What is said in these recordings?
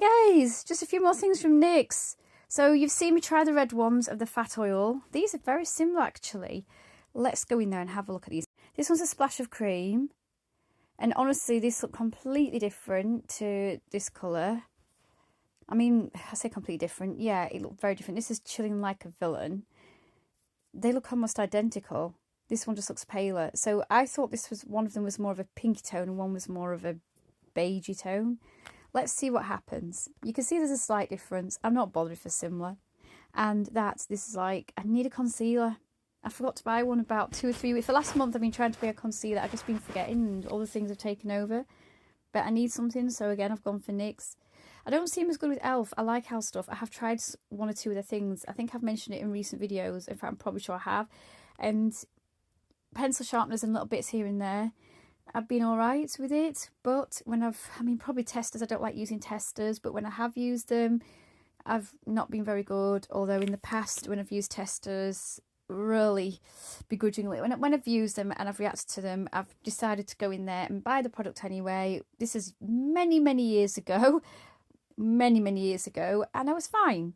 guys, just a few more things from NYX. So you've seen me try the red ones of the fat oil. These are very similar actually. Let's go in there and have a look at these. This one's a splash of cream. And honestly, this look completely different to this colour. I mean, I say completely different. Yeah, it looked very different. This is Chilling Like a Villain. They look almost identical. This one just looks paler. So I thought this was, one of them was more of a pinky tone and one was more of a beigey tone. Let's see what happens. You can see there's a slight difference. I'm not bothered if they're similar. And this is like, I need a concealer. I forgot to buy one about 2 or 3 weeks. For last month, I've been trying to buy a concealer. I've just been forgetting and all the things have taken over. But I need something, so again, I've gone for NYX. I don't seem as good with e.l.f. I like e.l.f. stuff. I have tried 1 or 2 of their things. I think I've mentioned it in recent videos. In fact, I'm probably sure I have. And pencil sharpeners and little bits here and there. I've been alright with it, but when probably testers, I don't like using testers, but when I have used them, I've not been very good. Although in the past, when I've used testers, really begrudgingly, when I've used them and I've reacted to them, I've decided to go in there and buy the product anyway. This is many years ago, many years ago, and I was fine.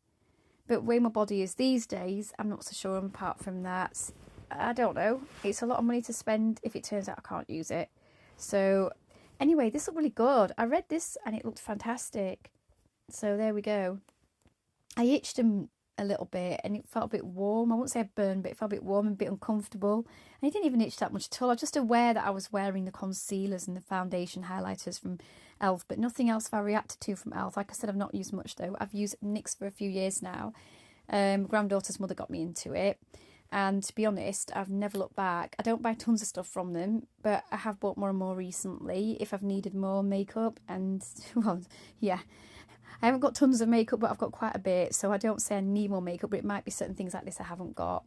But the way my body is these days, I'm not so sure. Apart from that, I don't know. It's a lot of money to spend if it turns out I can't use it. So anyway, this looked really good. I read this and it looked fantastic. So there we go. I itched them a little bit and it felt a bit warm. I won't say I burned, but it felt a bit warm and a bit uncomfortable. And it didn't even itch that much at all. I was just aware that I was wearing the concealers and the foundation highlighters from e.l.f. But nothing else have I reacted to from e.l.f. Like I said, I've not used much though. I've used NYX for a few years now. Granddaughter's mother got me into it. And to be honest, I've never looked back. I don't buy tons of stuff from them, but I have bought more and more recently if I've needed more makeup. And, well, yeah, I haven't got tons of makeup, but I've got quite a bit. So I don't say I need more makeup, but it might be certain things like this I haven't got.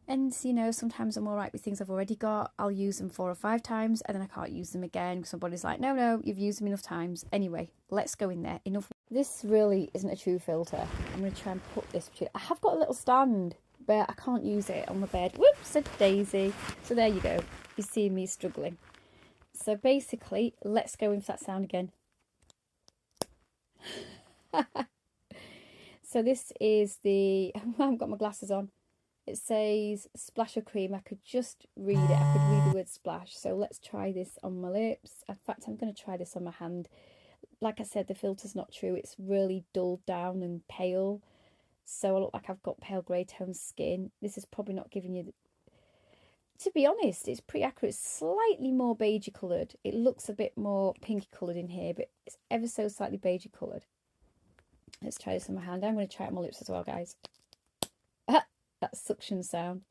And, you know, sometimes I'm all right with things I've already got. I'll use them 4 or 5 times and then I can't use them again because somebody's like, no, you've used them enough times. Anyway, let's go in there. Enough. This really isn't a true filter. I'm going to try and put this between. I have got a little stand, but I can't use it on the bed. Whoops, a daisy. So there you go. You see me struggling. So basically, let's go in for that sound again. So this is the, I haven't got my glasses on. It says splash of cream. I could just read it. I could read the word splash. So let's try this on my lips. In fact, I'm going to try this on my hand. Like I said, the filter's not true. It's really dulled down and pale. So I look like I've got pale grey tone skin. This is probably not giving you... To be honest, it's pretty accurate. It's slightly more beigey coloured. It looks a bit more pinky coloured in here, but it's ever so slightly beigey coloured. Let's try this on my hand. I'm going to try it on my lips as well, guys. That suction sound.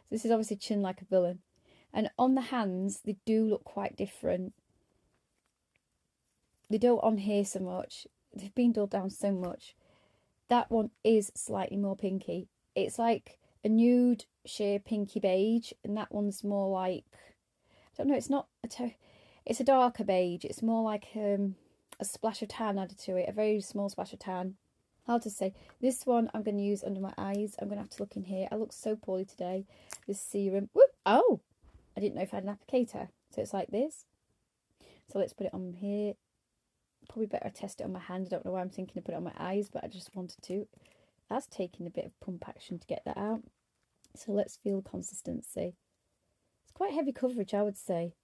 So this is obviously Chilling Like a Villain. And on the hands, they do look quite different. They don't on here so much. They've been dulled down so much. That one is slightly more pinky. It's like a nude sheer pinky beige, and that one's more like, I don't know, it's not it's a darker beige. It's more like a splash of tan added to it, a very small splash of tan. Hard to say. This one I'm going to use under my eyes. I'm going to have to look in here. I look so poorly today. This serum. Whoop! Oh, I didn't know if I had an applicator. So it's like this. So let's put it on here. Probably better test it on my hand. I don't know why I'm thinking of put it on my eyes, but I just wanted to. That's taking a bit of pump action to get that out. So let's feel consistency. It's quite heavy coverage, I would say.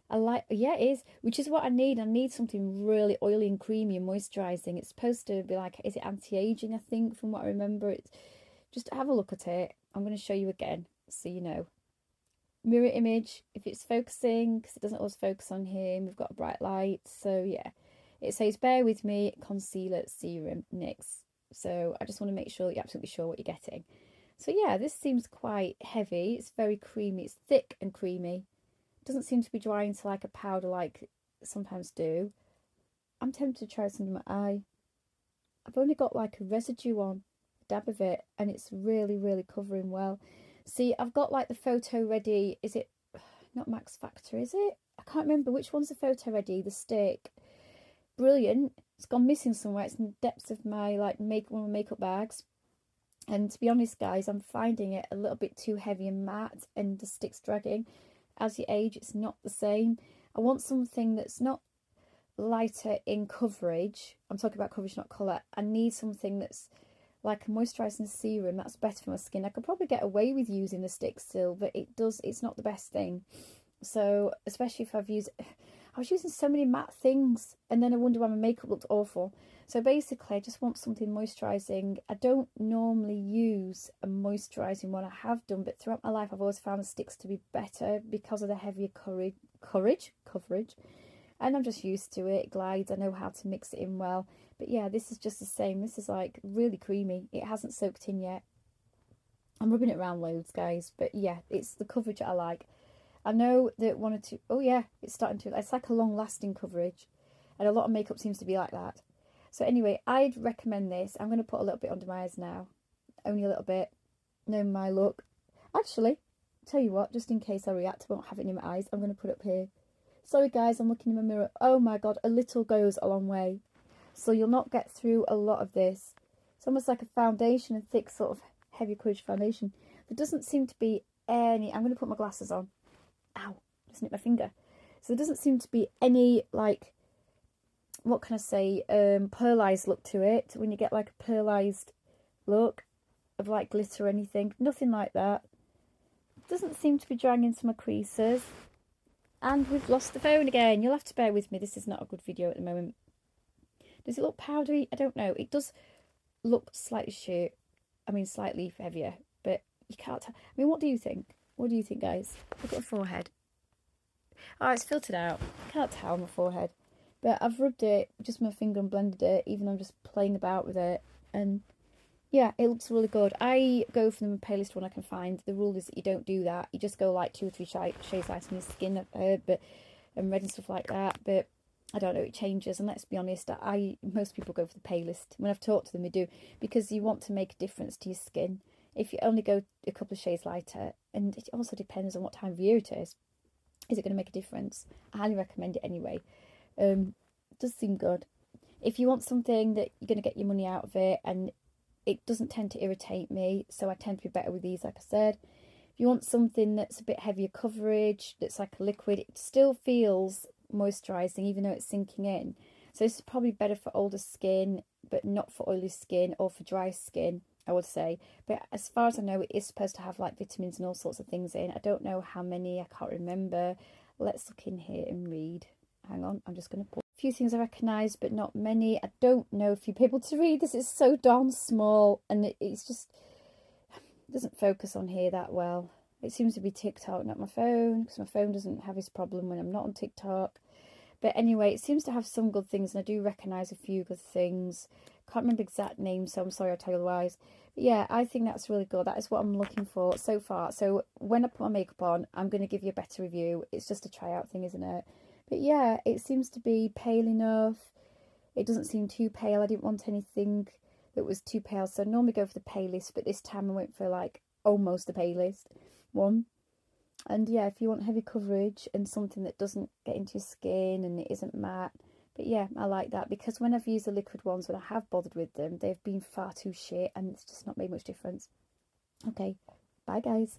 Yeah, it is, which is what I need. I need something really oily and creamy and moisturising. It's supposed to be like, is it anti-aging, I think, from what I remember. It's just have a look at it. I'm going to show you again, so you know. Mirror image, if it's focusing, because it doesn't always focus on here. We've got a bright light, so yeah. It says, bear with me, concealer, serum, NYX. So I just want to make sure that you're absolutely sure what you're getting. So yeah, this seems quite heavy. It's very creamy. It's thick and creamy. Doesn't seem to be drying to like a powder like sometimes do. I'm tempted to try this under my eye. I've only got like a residue on, a dab of it, and it's really covering well. See, I've got like the Photo Ready. Is it not Max Factor, is it? I can't remember which one's the Photo Ready, the stick. Brilliant. It's gone missing somewhere. It's in the depths of my like one of my makeup bags. And to be honest, guys, I'm finding it a little bit too heavy and matte, and the stick's dragging. As you age, it's not the same. I want something that's not lighter in coverage, I'm talking about coverage, not colour, I need something that's like a moisturising serum that's better for my skin. I could probably get away with using the stick still, but it's not the best thing. So especially if I was using so many matte things, and then I wonder why my makeup looked awful. So basically I just want something moisturising. I don't normally use a moisturising one. I have done, but throughout my life I've always found the sticks to be better because of the heavier coverage, and I'm just used to it. It glides, I know how to mix it in well. But yeah, this is just the same. This is like really creamy. It hasn't soaked in yet. I'm rubbing it around loads, guys, but yeah, it's the coverage that I like. I know that one or two, oh yeah, it's starting to, it's like a long lasting coverage, and a lot of makeup seems to be like that. So anyway, I'd recommend this. I'm going to put a little bit under my eyes now, only a little bit. Know my look. Actually, tell you what, just in case I react, I won't have it in my eyes, I'm going to put it up here. Sorry guys, I'm looking in my mirror. Oh my god, a little goes a long way. So you'll not get through a lot of this. It's almost like a foundation, a thick sort of heavy coverage foundation. There doesn't seem to be any, I'm going to put my glasses on. Ow, just nipped my finger. So there doesn't seem to be any, like, what can I say, pearlized look to it. When you get like a pearlized look of like glitter or anything. Nothing like that. It doesn't seem to be drying into my creases. And we've lost the phone again. You'll have to bear with me. This is not a good video at the moment. Does it look powdery? I don't know. It does look slightly sheer. I mean, slightly heavier. But you can't tell. I mean, what do you think? What do you think, guys? Look at my forehead. Oh, it's filtered out. Can't tell my forehead. But I've rubbed it, just my finger, and blended it, even though I'm just playing about with it. And yeah, it looks really good. I go for the palest one I can find. The rule is that you don't do that. You just go like 2 or 3 shades lighter on your skin, I've heard, and red and stuff like that. But I don't know, it changes. And let's be honest, most people go for the palest. When I've talked to them, they do, because you want to make a difference to your skin. If you only go a couple of shades lighter, and it also depends on what time of year it is it going to make a difference? I highly recommend it anyway. It does seem good. If you want something that you're going to get your money out of it, and it doesn't tend to irritate me, so I tend to be better with these, like I said. If you want something that's a bit heavier coverage, that's like a liquid, it still feels moisturising even though it's sinking in. So this is probably better for older skin, but not for oily skin or for dry skin, I would say. But as far as I know, it is supposed to have like vitamins and all sorts of things in. I don't know how many, I can't remember. Let's look in here and read. Hang on, I'm just going to put a few things I recognise, but not many. I don't know if you'll be able to read this. It's so darn small, and it's just, it doesn't focus on here that well. It seems to be TikTok, not my phone, because my phone doesn't have this problem when I'm not on TikTok. But anyway, it seems to have some good things, and I do recognise a few good things. Can't remember exact names, so I'm sorry I'll tell you otherwise. But yeah, I think that's really good. That is what I'm looking for so far. So when I put my makeup on, I'm going to give you a better review. It's just a tryout thing, isn't it? But yeah, it seems to be pale enough. It doesn't seem too pale. I didn't want anything that was too pale, so I normally go for the palest, but this time I went for like almost the palest one. And yeah, if you want heavy coverage and something that doesn't get into your skin and it isn't matte. But yeah, I like that, because when I've used the liquid ones, when I have bothered with them, they've been far too shit, and it's just not made much difference. Okay, bye guys.